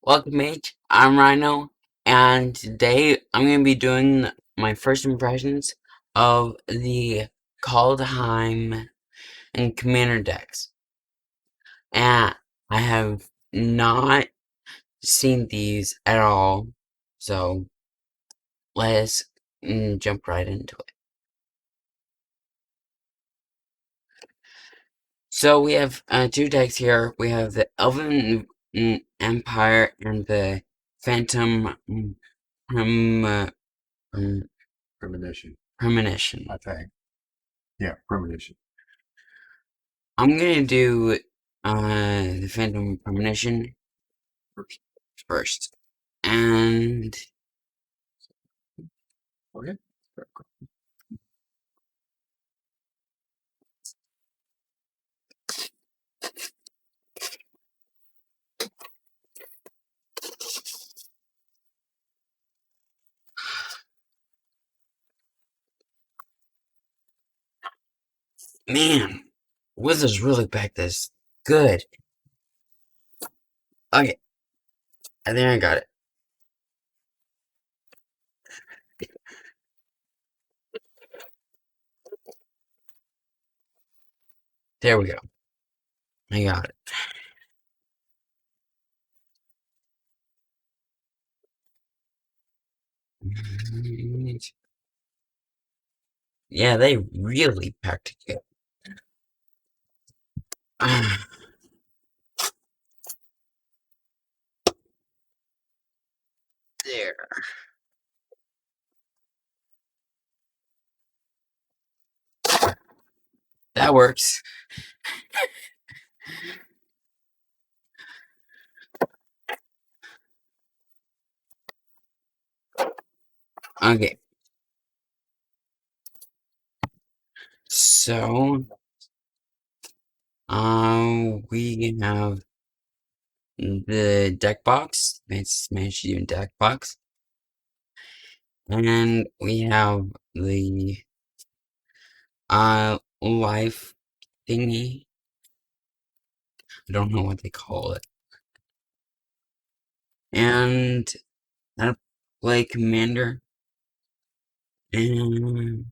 Welcome, Mage. I'm Rhino, and today I'm going to be doing my first impressions of the Kaldheim and Commander decks. And I have not seen these at all, so let's jump right into it. So we have two decks here. We have the Elven Empire and the Phantom Premonition. I think. Yeah, Premonition. I'm gonna do the Phantom Premonition first. And Okay. man, Wizards really backed this good. Okay, I think I got it. There we go. I got it. Yeah, they really packed it good. There. That works. Okay. So, we have the deck box. It's managed to do deck box. And we have the life thingy. I don't know what they call it. And how to play Commander. And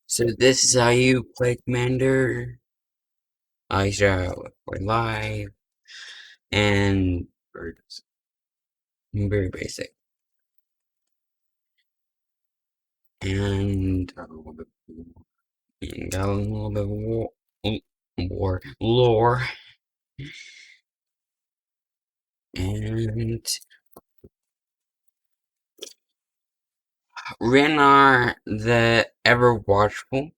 so this is how you play Commander. I show play live and very basic. And got a little bit of lore. And Renar the Ever Watchful.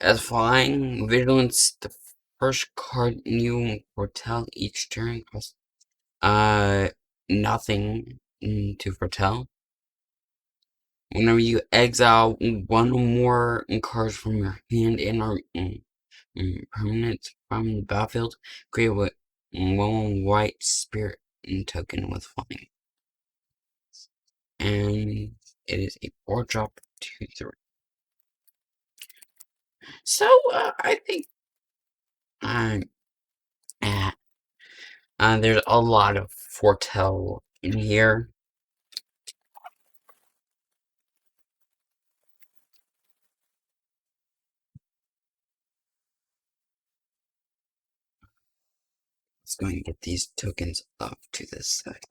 As flying vigilance, the first card you foretell each turn costs nothing to foretell. Whenever you exile one or more cards from your hand and or permanents from the battlefield, create one white spirit token with flying. And it is a 4-drop 2/3. So I think there's a lot of foretell in here. Let's go and get these tokens up to this side.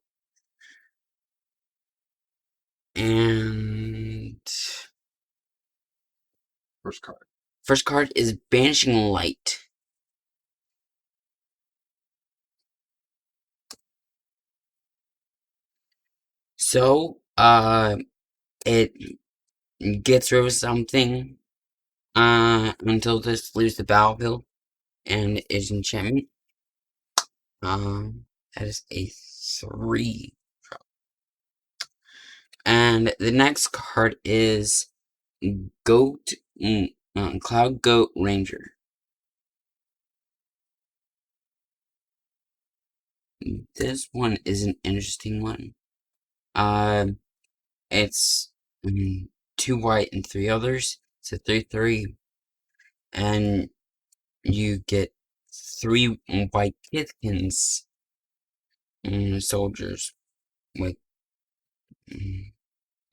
And first card is Banishing Light. So, it gets rid of something, until this leaves the battlefield, and is enchantment. That is a 3. And the next card is Goat, Cloud Goat Ranger. This one is an interesting one. It's 2 white and 3 others. It's a 3/3 and you get 3 white Kithkins soldiers with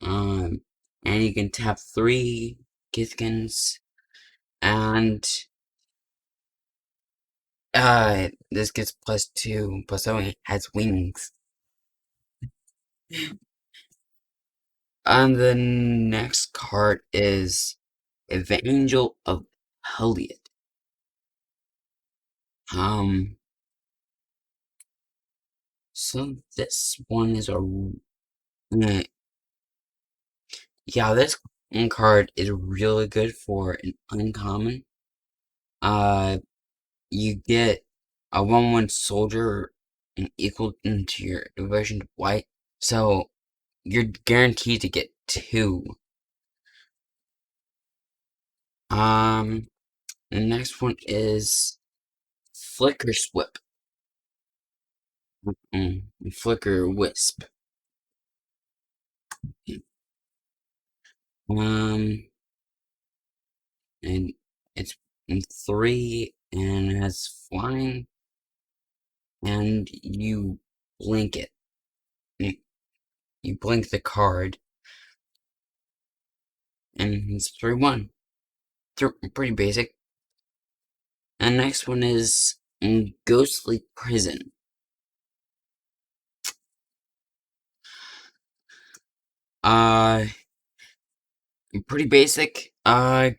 and you can tap 3 Kithkins, and this gets +2, +7, it has wings. And the next card is Evangel of Heliod. So this one is this card is really good for an uncommon. You get a 1/1 soldier equal to your devotion to white, so you're guaranteed to get 2. The next one is Flicker Swip. Flicker Wisp. And it's 3 and it has flying, and you blink it. You blink the card, and it's 3/1. Pretty basic. And the next one is Ghostly Prison. Pretty basic.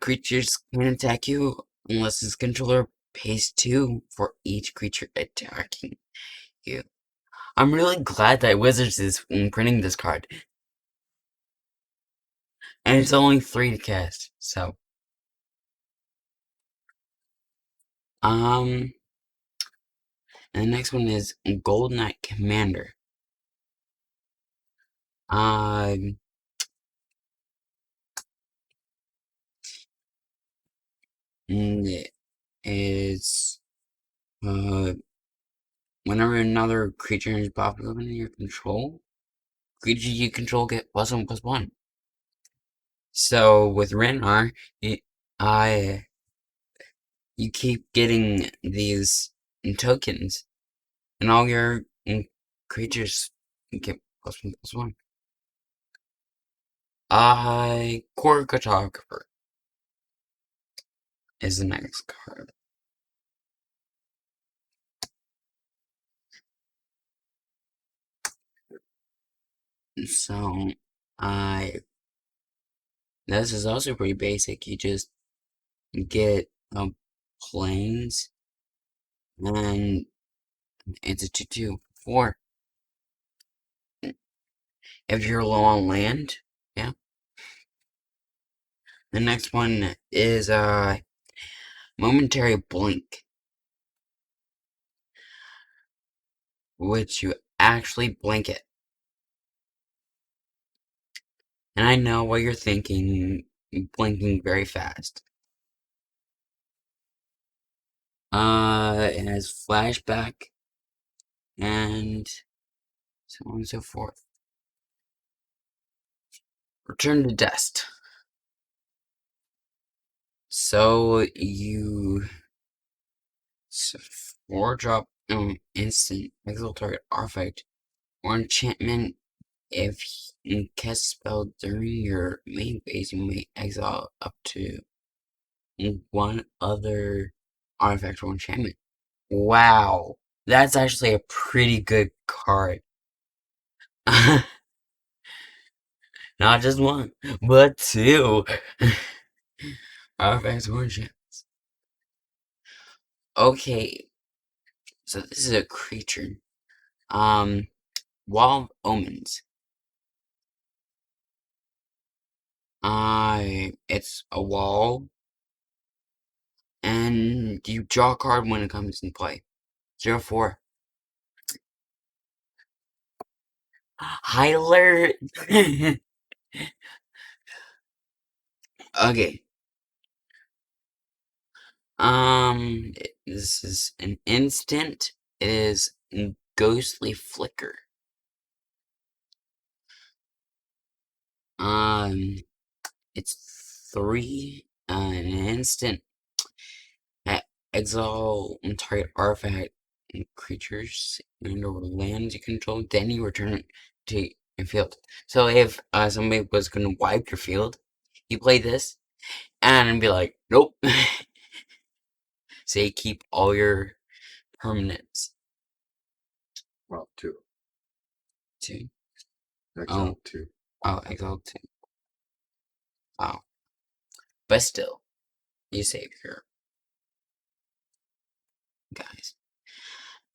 Creatures can attack you unless its controller pays 2 for each creature attacking you. I'm really glad that Wizards is printing this card. And it's only 3 to cast, so. And the next one is Kaldheim Commander. It is, whenever another creature is popped up in your control, creatures you control get +1/+1. So with Renar, you keep getting these tokens, and all your creatures get +1/+1. Core Cartographer is the next card. So, this is also pretty basic. You just get planes, and it's a 2/2/4. If you're low on land, yeah. The next one is Momentary Blink, which you actually blink it. And I know what you're thinking, blinking very fast. It has flashback, and so on and so forth. Return to dust. So you 4-drop instant exile target artifact or enchantment. If you cast a spell during your main phase, you may exile up to 1 other artifact or enchantment. Wow, that's actually a pretty good card. Not just 1, but 2 artifacts or enchantments. Okay, so this is a creature. Wall of Omens. It's a wall, and you draw a card when it comes in play. 0/4. High alert! Okay. This is an instant. It is Ghostly Flicker. It's 3, an instant. exile target artifact and creatures and/or lands you control. Then you return it to your field. So if somebody was going to wipe your field, you play this and be like, nope. So you keep all your permanents. Well, two. Two. Exile two. Oh, exile two. Wow. But still, you save your guys.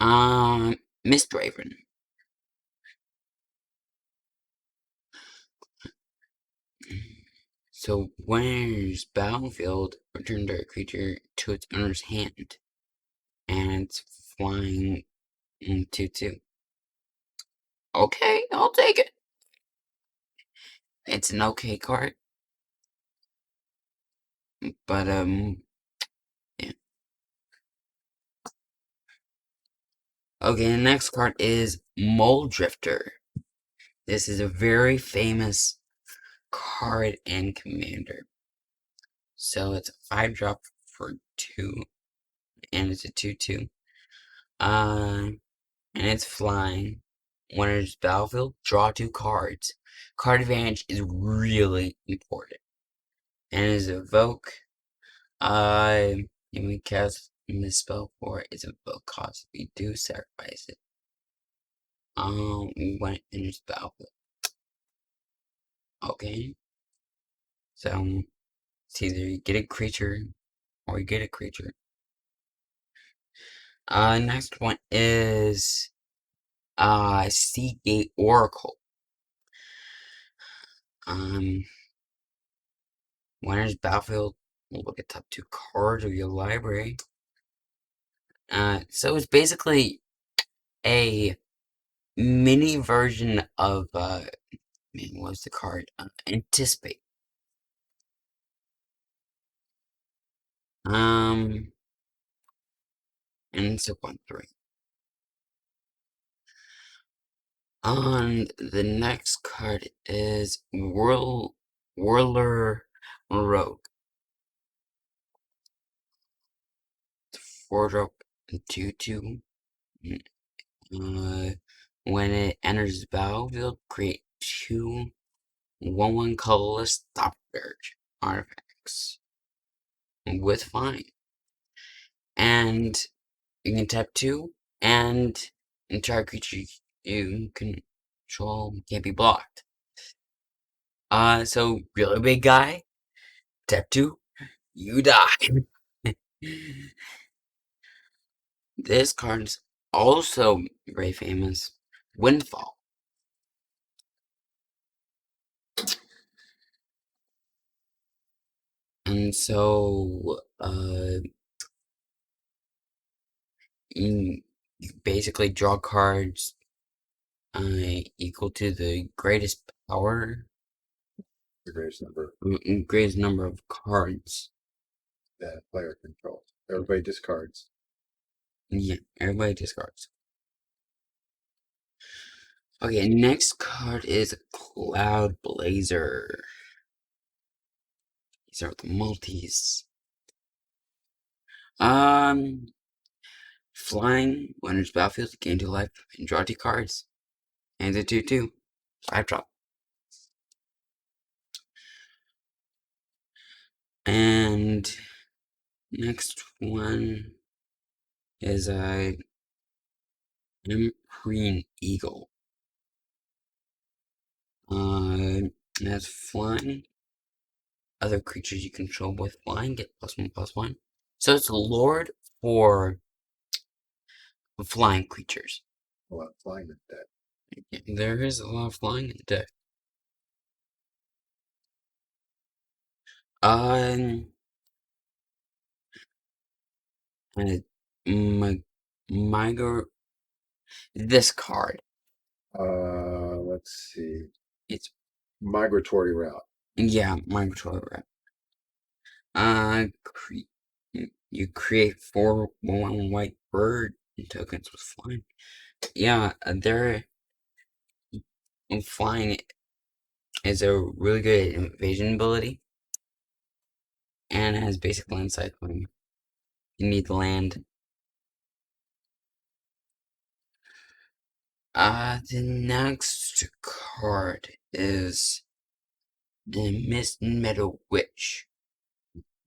Mistraven. So when it enters battlefield, return target creature to its owner's hand. And it's flying 2/2. Okay, I'll take it. It's an okay card. But yeah. Okay, the next card is Mole Drifter. This is a very famous card in Commander. So it's a 5-drop for 2, and it's a 2/2. And it's flying. When it's battlefield, draw 2 cards. Card advantage is really important. And as evoke, you may cast this spell for its evoke cost. If you do sacrifice it, when it enters battlefield. Okay. So it's either you get a creature or you get a creature. Next one is Seagate Oracle. When it's battlefield, look at top 2 cards of your library. So it's basically a mini version of what's the card? Anticipate. And it's a 1/3. On the next card is Whirler Rogue. 4-drop 2/2. When it enters the battlefield, create 2 1/1 colorless Stopgurge artifacts with flying. And you can tap 2, and entire creature you control can't be blocked. So really big guy, tap 2, you die. This card's also very famous, Windfall. And so, you basically draw cards equal to the greatest power, The greatest number greatest number of cards. that player controls. Everybody discards. Yeah, everybody discards. Okay, next card is Cloud Blazer. These are the multis. Flying, when it's battlefield, gain 2 life, and draw 2 cards. And a 2/2. 5-drop. And next one is a Emperor Eagle. That's flying. Other creatures you control with flying get +1/+1. So it's a lord for flying creatures. A lot of flying in that. Yeah, there is a lot of flying in the deck. And this card. Let's see. It's Migratory Route. yeah, migratory route. You create 4 1/1 white bird tokens with flying. Yeah, they're flying is a really good invasion ability, and it has basic land cycling. You need the land. The next card is the Mist Meadow Witch.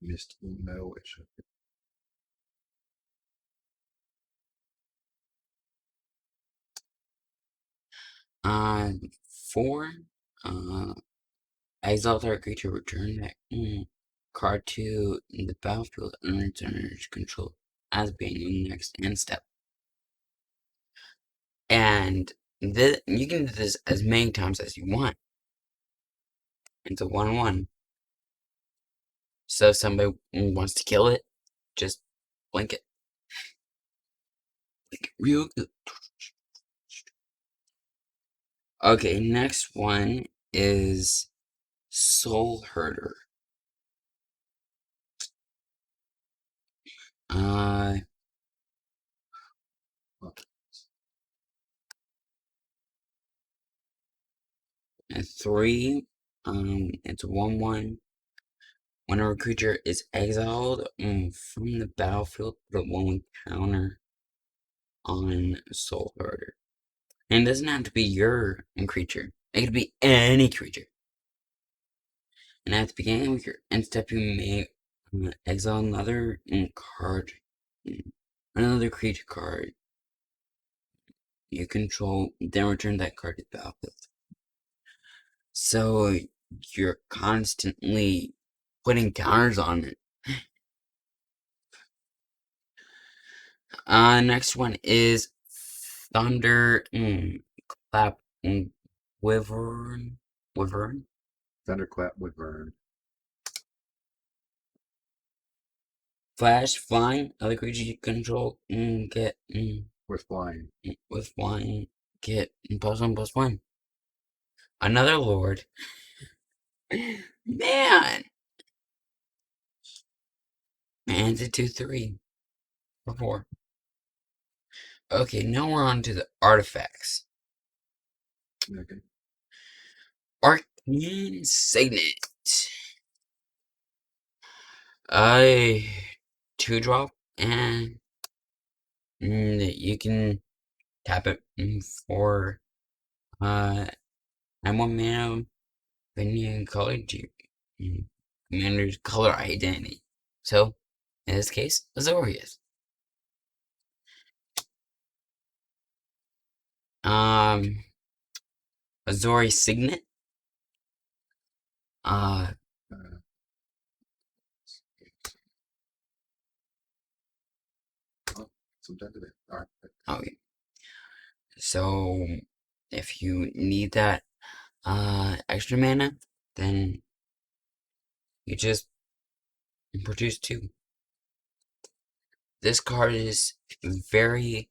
Mist Meadow Witch. 4. Exile target creature, return that card to the battlefield under its owner's control as being your next end step. And you can do this as many times as you want. It's a 1/1. So if somebody wants to kill it, just blink it. Like real good. Okay, next one is Soul Herder. At 3, it's 1/1. Whenever a creature is exiled from the battlefield, put 1 counter on Soul Herder. And it doesn't have to be your creature. It could be any creature. And at the beginning of your end step, you may exile another card, another creature card you control, then return that card to the battlefield. So you're constantly putting counters on it. Next one is Thunder Clap Wyvern. Thunderclap Wyvern. Flash, flying, other creatures you control get With flying. with flying get +1/+1. Another lord. Man! And it's a 2/3 or 4. Okay, now we're on to the artifacts. Okay. Arcane Signet. I 2-drop, and you can tap it for 1 mana, then you can color to commander's color identity. So, in this case, Azorius. Azori Signet. Sometime today. All right. Okay. So, if you need that extra mana, then you just produce 2. This card is very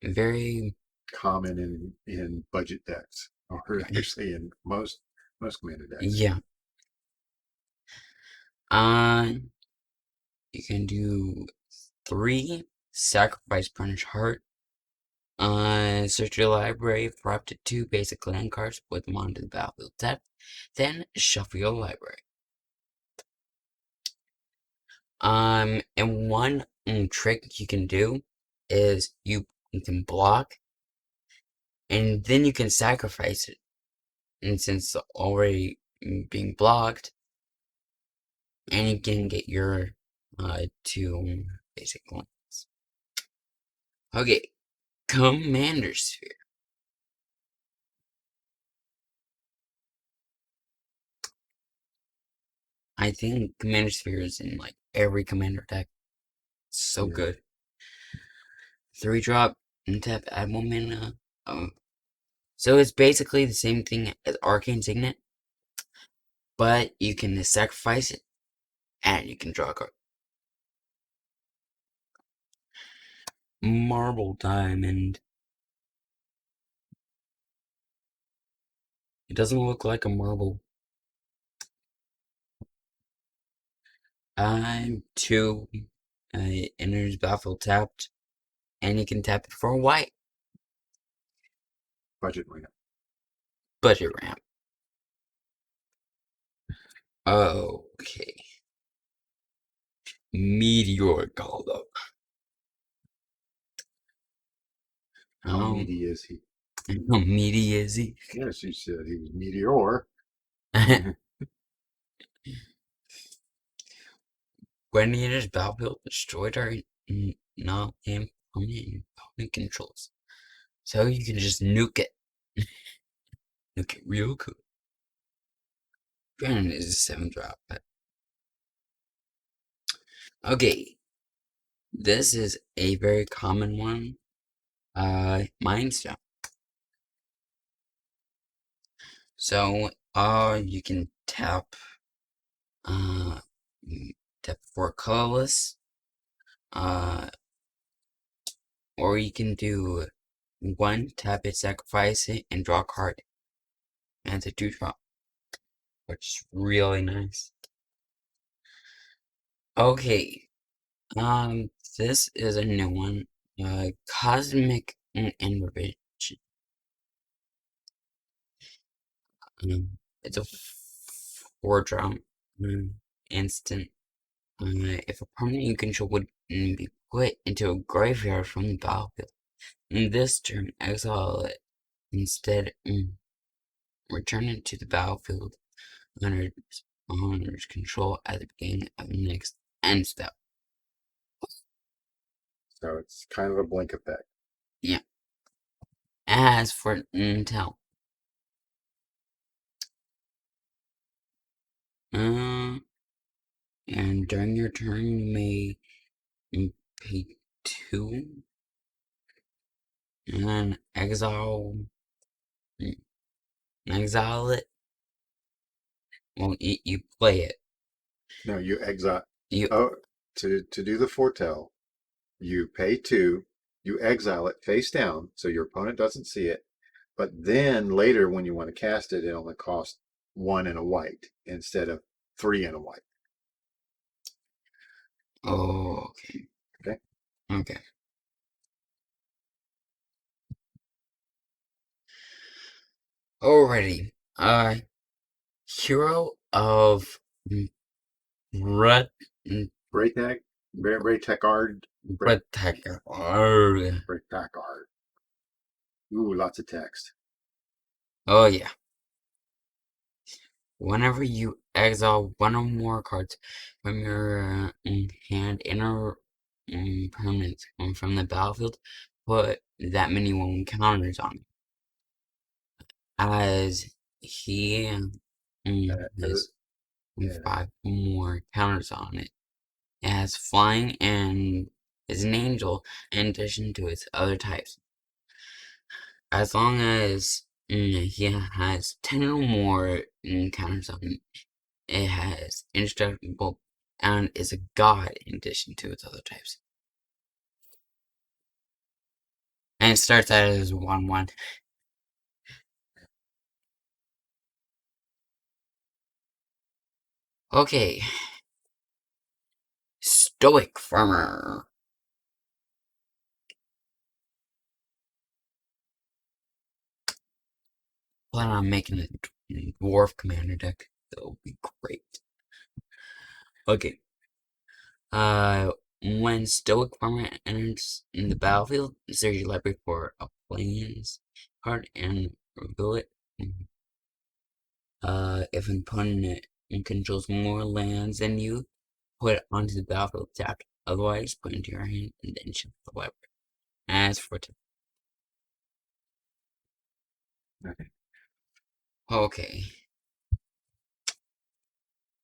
very Common in budget decks, or actually in most commander decks. yeah. You can do 3 sacrifice punish heart. Search your library for up to 2 basic land cards, put them onto the battlefield tap, then shuffle your library. And one trick you can do is you can block, and then you can sacrifice it. And since it's already being blocked, and you can get your 2 basic lands. Okay, Commander Sphere. I think Commander Sphere is in like every commander deck. So good. 3-drop, tap, add 1 mana. So it's basically the same thing as Arcane Signet, but you can sacrifice it, and you can draw a card. Marble Diamond. It doesn't look like a marble. I'm 2. Enters battlefield tapped, and you can tap it for a white. Budget ramp. Budget ramp. Okay. Meteor Kaldheim. How meaty is he? How meaty is he? Yes, you said he was meteor. When he enters battlefield, destroy target not and opponent controls. So you can just nuke it. Nuke it real cool. Granted, it's a 7 drop, but okay. This is a very common one. Mindstone. So, you can tap, uh, tap for colorless, or you can do one, tap it, sacrifice it, and draw a card. And it's a 2 drop, which is really nice. Okay, this is a new one, Cosmic Invasion. It's a 4 drop, instant. If a permanent you control would be put into a graveyard from the battlefield, in this turn, exile it. Instead, return it to the battlefield under owner's control at the beginning of the next end step. So it's kind of a blink effect. Yeah. As for Intel, and during your turn, you may pay 2, and then exile it. Well, you play it. No, you exile. You To do the foretell, you pay 2, you exile it face down so your opponent doesn't see it. But then later, when you want to cast it, it only costs 1 and a white instead of 3 and a white. Oh, okay. Okay. Okay. Alrighty. Hero of Red Braytag, Braytagard, Bretagar. Braytagard. Ooh, lots of text. Oh yeah. Whenever you exile one or more cards from your hand, inner permanents from the battlefield, put that many one counters on it. As he has 5 more counters on it. It has flying and is an angel in addition to its other types. As long as he has 10 or more counters on it, it has indestructible and is a god in addition to its other types. And it starts out as 1/1. Okay. Stoic Farmer. Plan on making a dwarf commander deck. That would be great. Okay. When Stoic Farmer enters in the battlefield, search your library for a plains card and reveal it. If an opponent controls more lands than you, put it onto the battlefield tapped. Otherwise, put it into your hand and then shift the library. As for okay.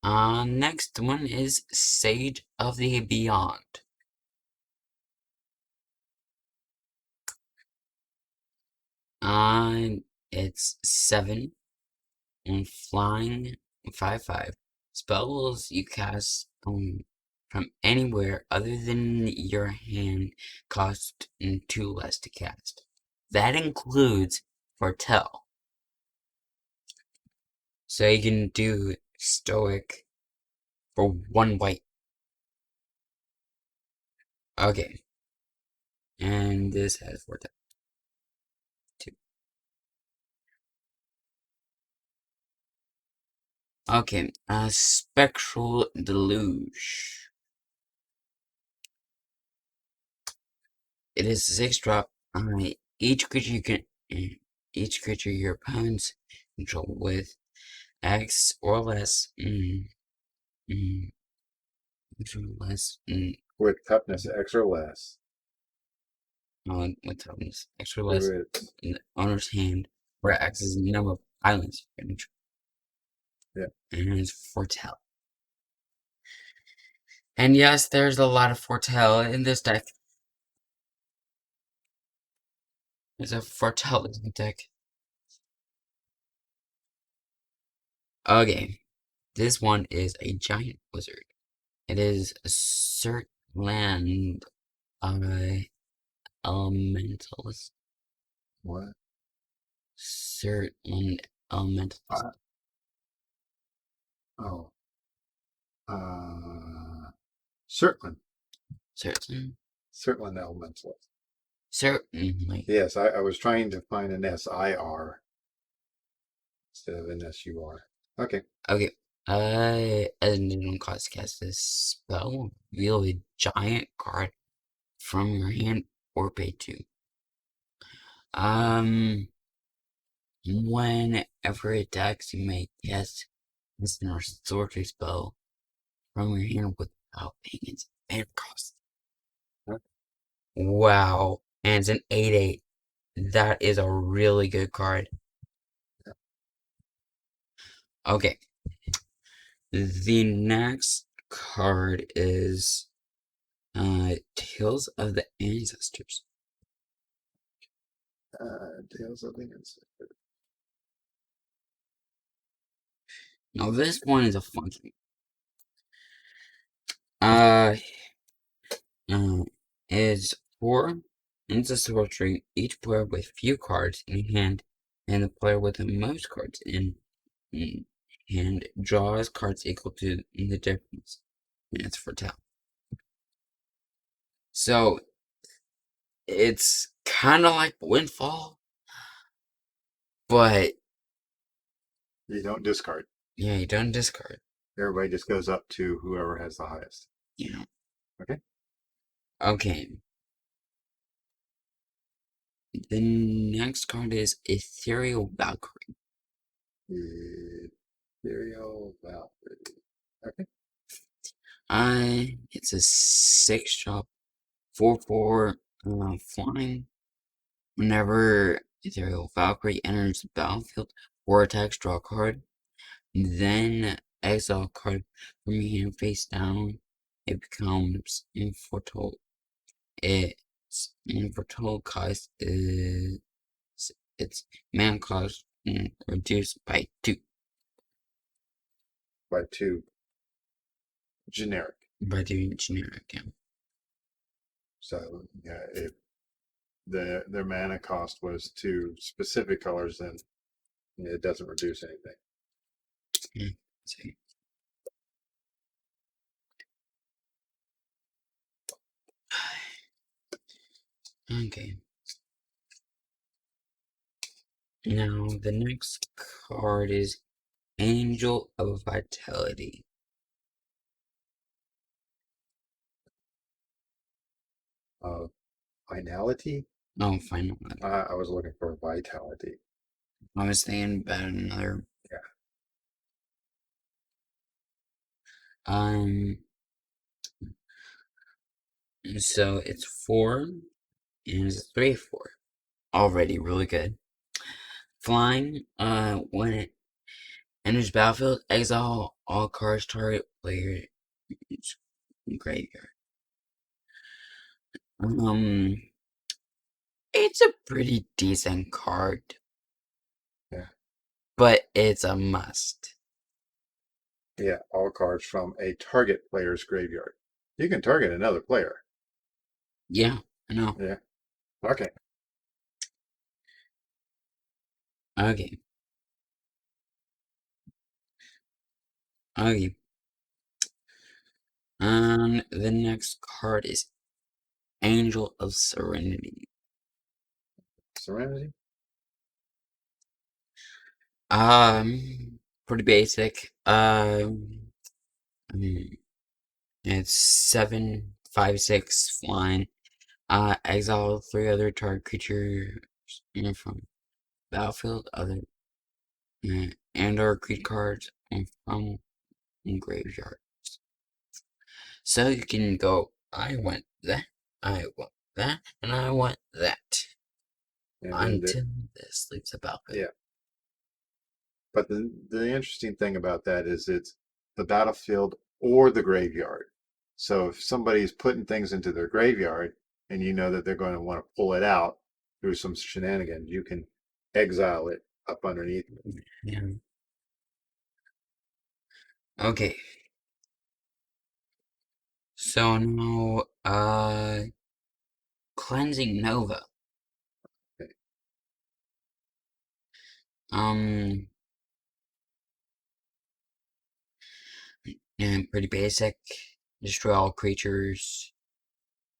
Next one is Sage of the Beyond. It's 7 and flying 5/5. Spells you cast from anywhere other than your hand cost 2 less to cast. That includes Foretell. So you can do Stoic for 1 white. Okay. And this has Foretell. 2. Okay, Spectral Deluge. It is a 6-drop. Each creature your opponents control with X or less. X or less. With toughness X or less. With toughness X or less. With In the owner's hand, where X is the number of islands you control. Yeah. And it's Foretell. And yes, there's a lot of Foretell in this deck. There's a Foretell in the deck. Okay. This one is a giant wizard. It is a Surtland Elementalist. what? Surtland Elementalist. Surtland. Surtland Elementalist. Certainly. Yes, I was trying to find an SIR instead of an SUR. Okay. Okay. As an additional cost to cast this spell, reveal a giant card from your hand or pay 2. Whenever it attacks, you may cast instant or sorcery spell from your hand without paying its mana cost. Wow. And it's an 8/8. That is a really good card. Okay. The next card is Tales of the Ancestors. Tales of the Ancestors. Now this one is a funky. Is 4 into sorcery, each player with few cards in hand, and the player with the most cards in hand draws cards equal to the difference. And it's Foretell. So it's kind of like Windfall, but you don't discard. Yeah, you don't discard. Everybody just goes up to whoever has the highest. Yeah. Okay. Okay. The next card is Ethereal Valkyrie. Ethereal Valkyrie. Okay. It's a 6-drop, 4/4 flying. Whenever Ethereal Valkyrie enters the battlefield or attacks, draw a card. Then exile a card from your hand face down. It becomes Foretold. Its Foretold cost is its mana cost reduced by 2. By 2. Generic. By 2 generic, yeah. So yeah, if their mana cost was 2 specific colors, then it doesn't reduce anything. Let's see. Okay. Now the next card is Angel of Vitality. Finality? Oh, final. I was looking for vitality. I was thinking about another. Yeah. So it's 4, and it's 3/4. Already really good. Flying, when it enters battlefield, exile all cards target player graveyard. It's a pretty decent card. Yeah. But it's a must. Yeah, all cards from a target player's graveyard. You can target another player. Yeah, I know. Yeah. Okay. Okay. Okay. The next card is Angel of Serenity. Serenity? Pretty basic. It's 7/5/6 flying. Exile 3 other target creatures from battlefield, other and or create cards from graveyards. So you can go, I want that, I want that, and I want that. And Until this leaves the battlefield. Yeah. But the interesting thing about that is it's the battlefield or the graveyard. So if somebody's putting things into their graveyard and you know that they're going to want to pull it out through some shenanigans, you can exile it up underneath. Yeah. Okay. So now, Cleansing Nova. Okay. And pretty basic. Destroy all creatures,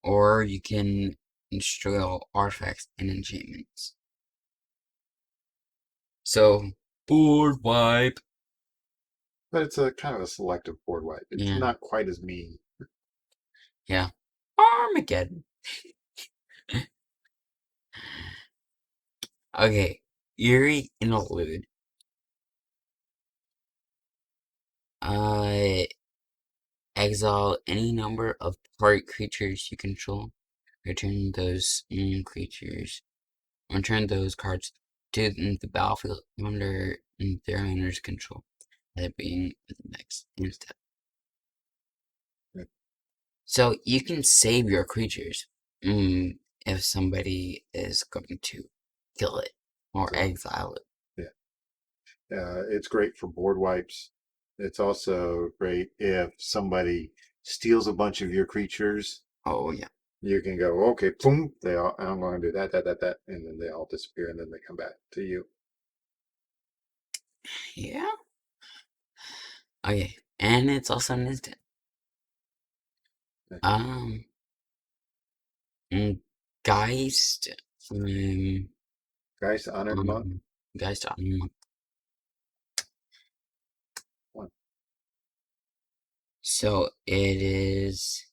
or you can destroy all artifacts and enchantments. So, board wipe. But it's a kind of a selective board wipe. It's not quite as mean. Yeah. Armageddon. Okay. Eerie Interlude. Exile any number of target creatures you control. Return those creatures. Return those cards to the battlefield under their owner's control. That being the next step. Yeah. So you can save your creatures if somebody is going to kill it or exile it. Yeah. It's great for board wipes. It's also great if somebody steals a bunch of your creatures. Oh, yeah. You can go, okay, boom, I'm going to do that, and then they all disappear, and then they come back to you. Yeah. Okay, and it's also an instant. Geist. Geist Honored Monk. Geist Honored Monk. So it is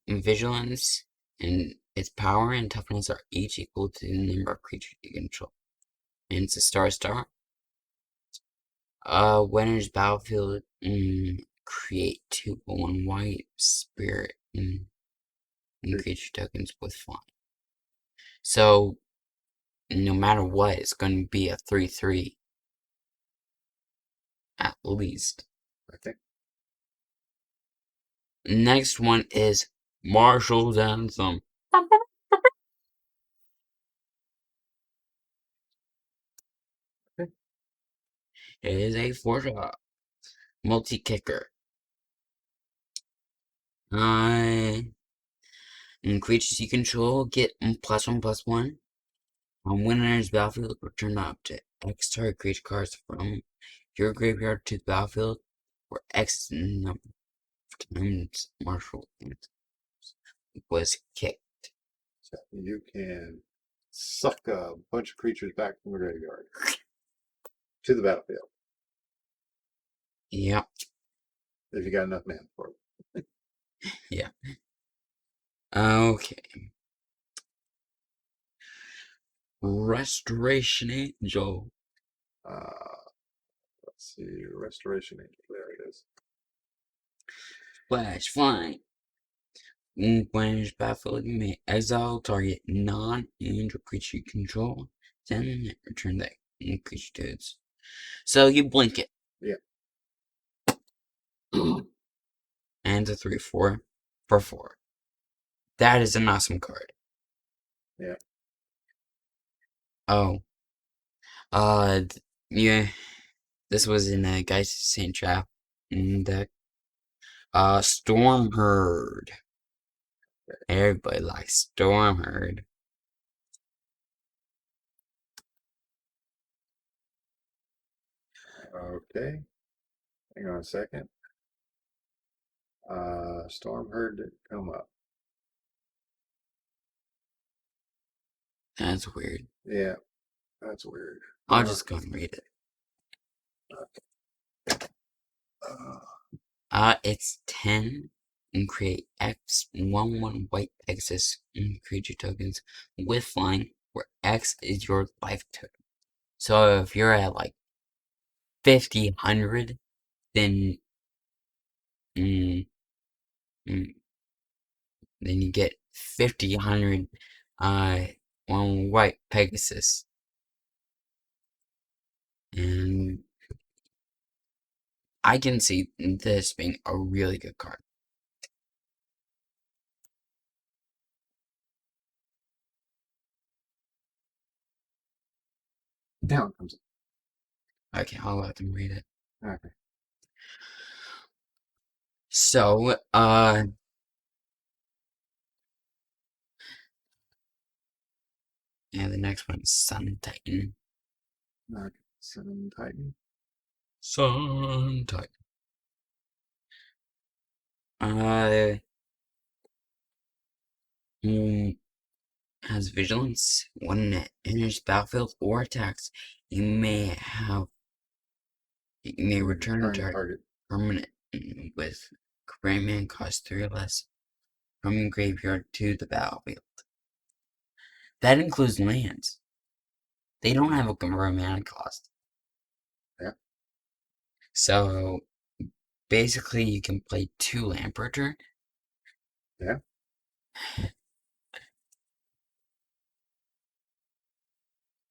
vigilance, and its power and toughness are each equal to the number of creatures you control. And it's a star. When it's battlefield, create 2/1 white spirit and creature tokens with flying. So no matter what, it's going to be a 3/3 at least. Okay. Next one is Marshall's Anthem. Okay. It is a 4-drop multi-kicker. And creatures you control get +1/+1. On winner's battlefield, return up to X target creature cards from your graveyard to the battlefield, where X number of times Marshall was kicked. So you can suck a bunch of creatures back from the graveyard to the battlefield. Yep. If you got enough mana for it. Yeah. Okay. Restoration Angel. Let's see. Restoration Angel. There it is. Flash flying. When it's battlefield, you may exile target non-angel creature you control, then return that creature to its. So you blink it. Yeah. And a 3/4 for 4. That is an awesome card. Yeah. Oh. Yeah. This was in a Geist Saint Trap deck. Storm Herd. Everybody likes Storm Herd. Okay. Hang on a second. Storm Herd didn't come up. That's weird. Yeah, that's weird. I'll just go and read it. Okay. It's 10 and create X 1/1 white Pegasus creature tokens with flying, where X is your life token. So if you're at like 50, 100, then then you get 50, 100 one white Pegasus. And I can see this being a really good card. Down comes it. Okay, I'll let them read it. Okay. So, yeah, the next one is Sun Titan. Okay. Sun Titan. Sun Titan. Has vigilance. When it enters battlefield or attacks, you may return target permanent with Greyman cost 3 or less from your graveyard to the battlefield. That includes lands. They don't have a convert mana cost. Yeah. So basically you can play 2 land per turn. Yeah.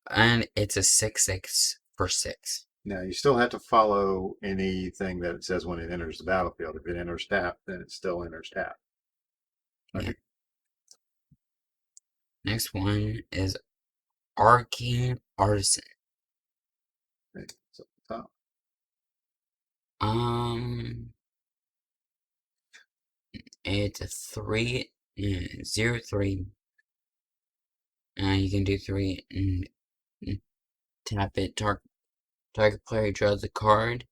And it's a 6/6 for 6. Now you still have to follow anything that it says when it enters the battlefield. If it enters tap, then it still enters tap. Okay. Yeah. Next one is Arcane Artisan. Okay. So top. It's a 3/0/3. You can do 3 and tap it. Target player draws a card,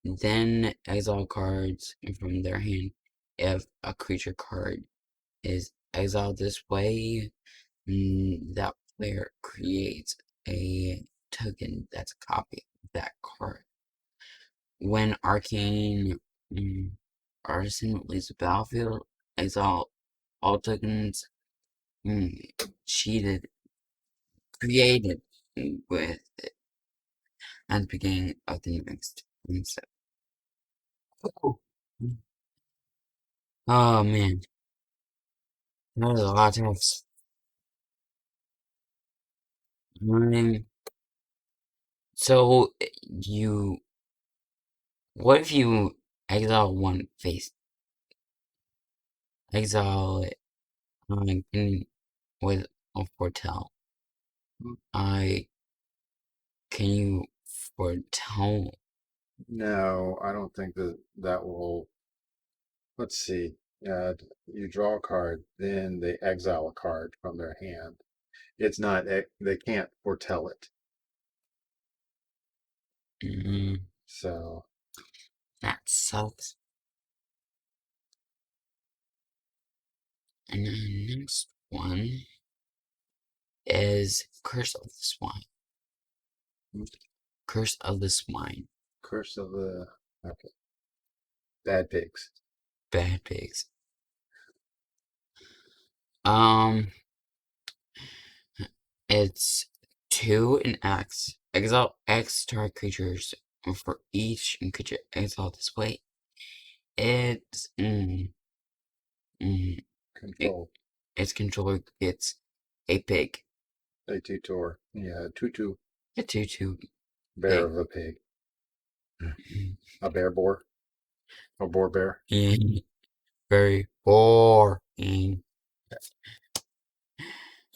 then exile cards from their hand. If a creature card is exiled this way, that player creates a token that's a copy of that card. When Arcane Artisan leaves the battlefield, exile all tokens created with it at the beginning of the next step. Oh man, that was a lot of text. So what if you exile one face? Exile it with a foretell. Can you foretell? No, I don't think that will. Let's see. You draw a card, then they exile a card from their hand. It's not. They can't foretell it. So That sucks. And the next one is Curse of the Swine. Curse of the Swine. Curse of the Bad Pigs. Bad Pigs. It's 2 and X. Exile X target creatures for each creature exile this way. It's Control. Its controller gets a pig. A tutor. Yeah, tutu. A 2/2 Bear pig. of a pig. A bear boar. A boar bear. Very boring.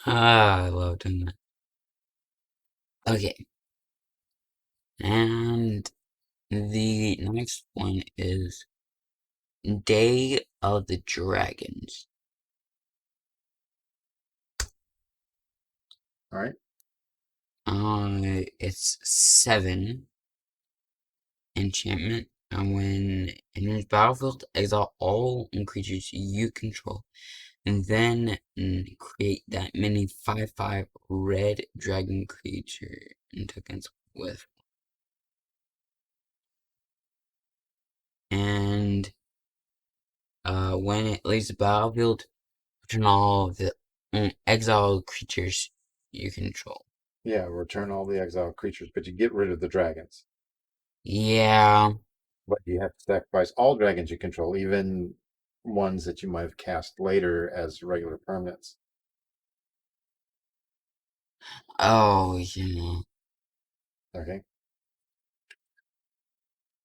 I love doing that. Okay. And the next one is Day of the Dragons. All right. It's 7 enchantment, and when it enters battlefield, exile all creatures you control, and then create that mini 5/5 red dragon creature and tokens with. And when it leaves the battlefield, return all of the exiled creatures you control. Yeah, return all the exiled creatures, but you get rid of the dragons. Yeah. But you have to sacrifice all dragons you control, even ones that you might have cast later as regular permanents. Oh, yeah. Okay.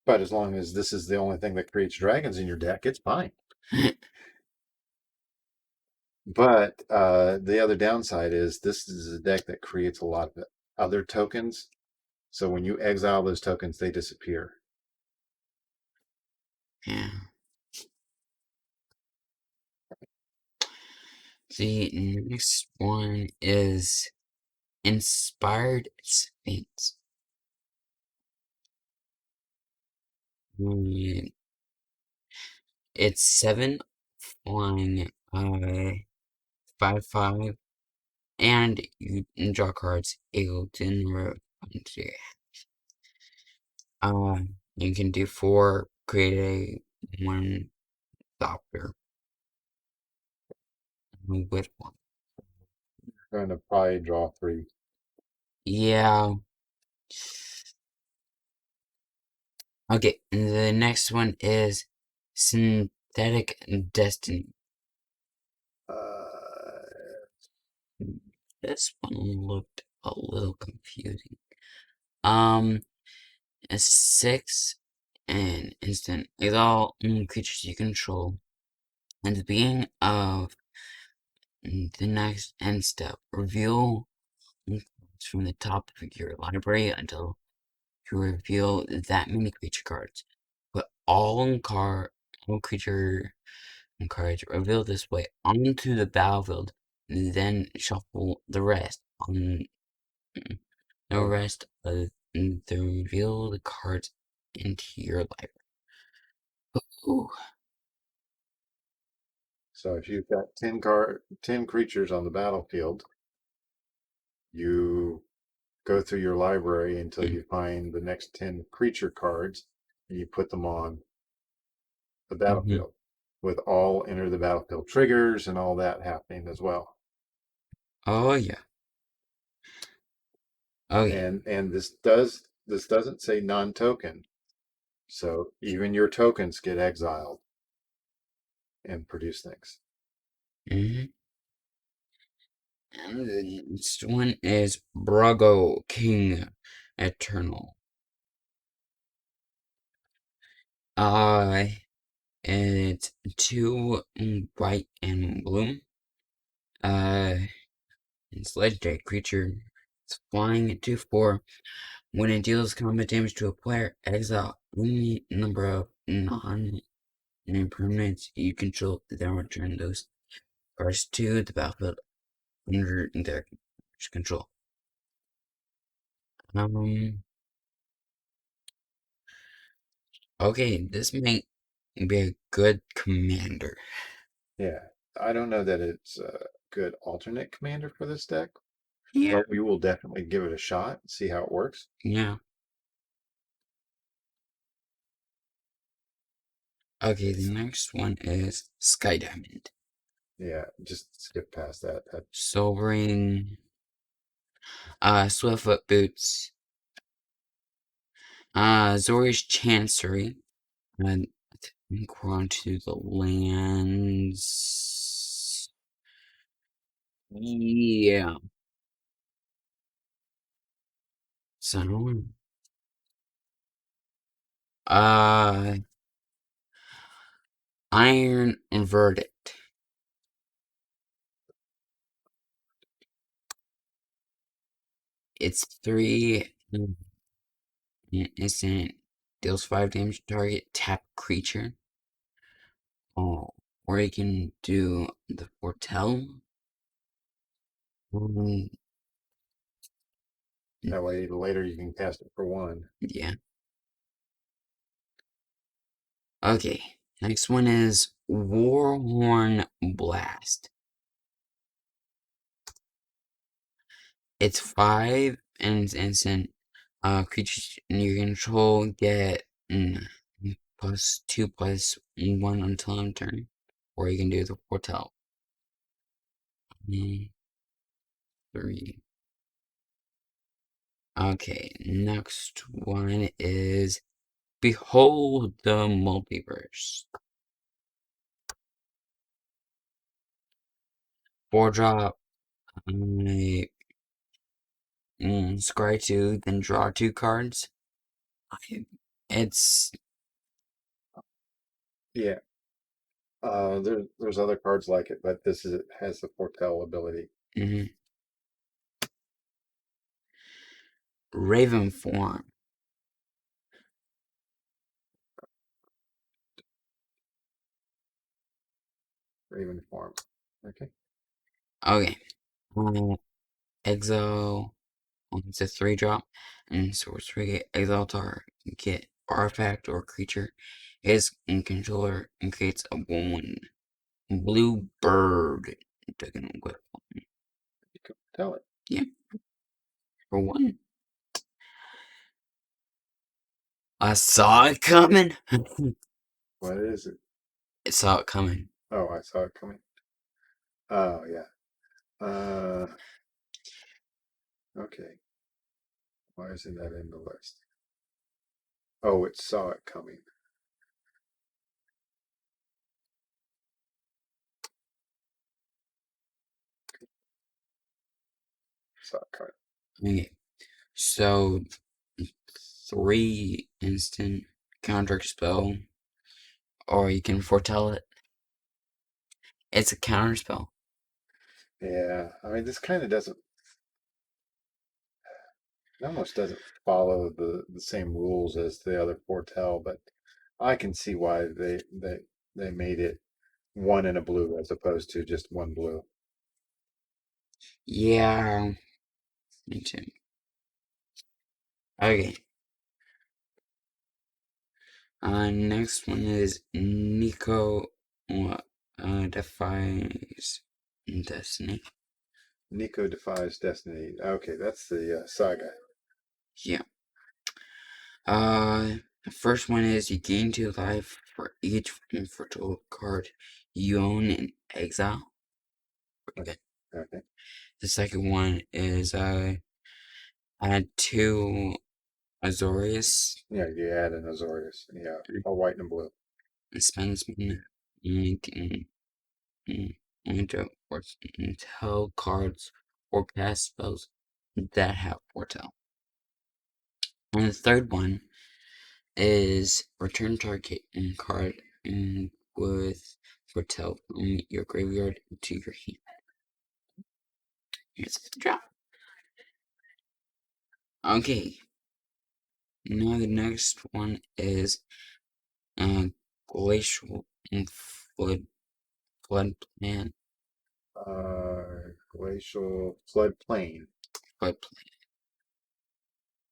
But as long as this is the only thing that creates dragons in your deck, it's fine. But the other downside is this is a deck that creates a lot of other tokens. So when you exile those tokens, they disappear. Yeah. The next one is Inspired Sphinx. It's 7 flying, 5/5, and you draw cards equal to number you can do 4, create a 1 doctor with 1. You're going to probably draw 3. Yeah. Okay, and the next one is Synthetic Destiny. This one looked a little confusing. A 6 and instant. Exile creatures you control. At the beginning of the next end step, reveal cards from the top of your library until you reveal that many creature cards. Put all creature cards revealed this way onto the battlefield, and then shuffle the rest on the rest of the revealed cards into your library. Ooh. So if you've got 10 creatures on the battlefield, you go through your library until you find the next 10 creature cards and you put them on the battlefield with all enter the battlefield triggers and all that happening as well. Oh yeah. Okay. And this doesn't say non-token. So even your tokens get exiled and produce things. And the next one is Brago King Eternal. It's 2 white and blue. It's legendary creature. It's flying at 2/4. When it deals combat damage to a player, exile only number of non-permanents you control, then return those cards to the battlefield under their control. Okay, this might be a good commander. Yeah, I don't know that it's a good alternate commander for this deck, Yeah. but we will definitely give it a shot and see how it works. Yeah. Okay, the next one is Sky Diamond. Yeah, just skip past that. Sobering. Swiftfoot Boots. Zori's Chancery. And I think we're on to the lands. Yeah. So, Iron Verdict. It's 3 instant, deals 5 damage to target, tap creature. Oh, or you can do the Foretell. That way later you can cast it for 1. Yeah. Okay. Next one is Warhorn Blast. It's 5 and it's instant. Creatures in your control get +2/+1 until end turn. or you can do the foretell. 3. Okay, next one is Behold the Multiverse. 4-drop. Scry 2, then draw 2 cards. It's Yeah. There's other cards like it, but this has the foretell ability. Raven form. Raven form. Okay. Okay. Exile. It's a 3-drop. And sorcery. Exile target artifact or creature is in controller and creates a 1/1 blue bird. Taking a whip. You can tell it. Yeah. For 1. I saw it coming. What is it? I saw it coming. Oh, I saw it coming. Oh, yeah. Okay. Why isn't that in the list? Oh, it saw it coming. Saw it coming. Okay. So 3 instant counter spell, or you can foretell it. It's a counter spell. Yeah, I mean, this kind of doesn't. It almost doesn't follow the same rules as the other foretell, but I can see why they made it 1 in a blue as opposed to just 1 blue. Yeah, me too. Okay. Next one is Nico Defies Destiny. Nico Defies Destiny. Okay, that's the saga. Yeah. The first one is you gain 2 life for each virtual card you own in exile. Okay. Okay. The second one is add 2 Azorius. Yeah, you add an Azorius. Yeah, a white and blue. Spends into tell cards or cast spells that have foretell. And the third one is return target card with foretell from your graveyard to your hand. Here's the drop. Okay. Now the next one is glacial and flood plan. Glacial floodplain. Flood plan.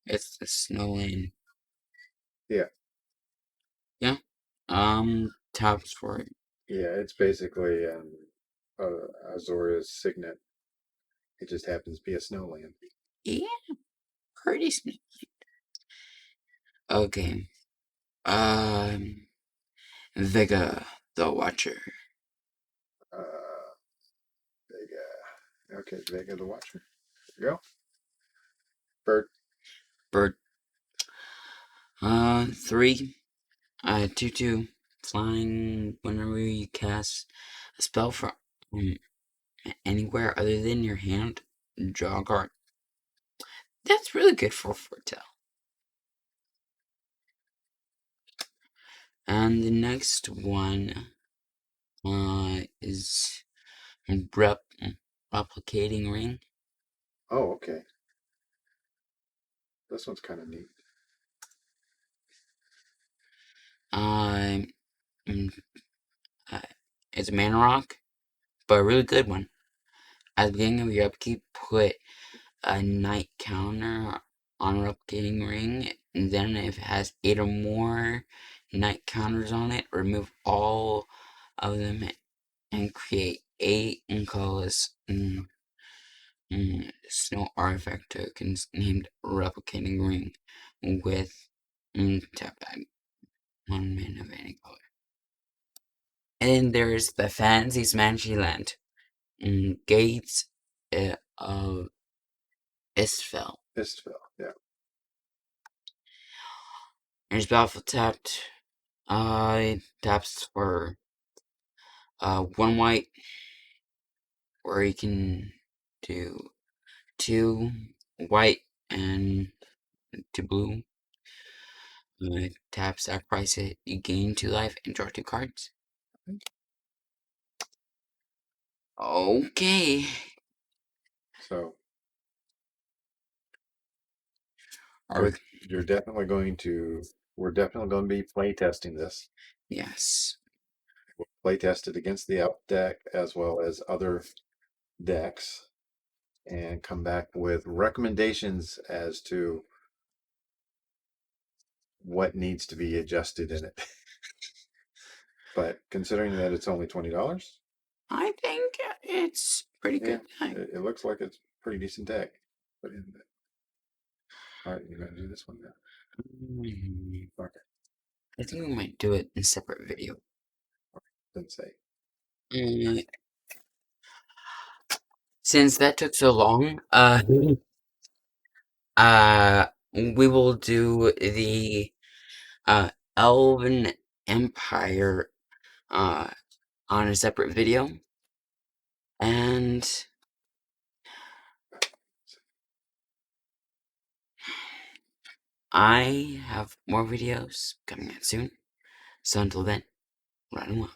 It's the snowland. Yeah. Yeah. Taps for it. Yeah, it's basically Azorius signet. It just happens to be a snowland. Yeah, pretty snowland. Okay. Vega the Watcher. Vega. Okay, Vega the Watcher. There you go. Bird. Bird. 3. 2/2. Flying whenever you cast a spell from anywhere other than your hand, draw a card. That's really good for foretell. And the next one is replicating ring. Oh, okay. This one's kind of neat. Um, it's a mana rock, but a really good one. At the beginning of your upkeep, put a night counter on replicating ring, and then if it has 8 or more night counters on it, remove all of them and create 8 colorless snow artifact tokens named replicating ring with tap back 1 mana of any color. And then there's the Fantasy Smashy Land. Gates of Istfell. Yeah. There's Battlefield tapped. Taps for 1 white, or you can do 2 white and 2 blue. Tap sacrifice it, you gain 2 life and draw 2 cards. Okay. So Are you're definitely going to. We're definitely going to be play testing this. Yes. We'll play test it against the out deck as well as other decks, and come back with recommendations as to what needs to be adjusted in it. But considering that it's only $20, I think it's pretty yeah, good. it looks like it's pretty decent deck. Put in there. All right, you're gonna do this one now. Okay, I think we might do it in a separate video. then say. Since that took so long, we will do the Elven Empire on a separate video, and I have more videos coming out soon. So until then, run well.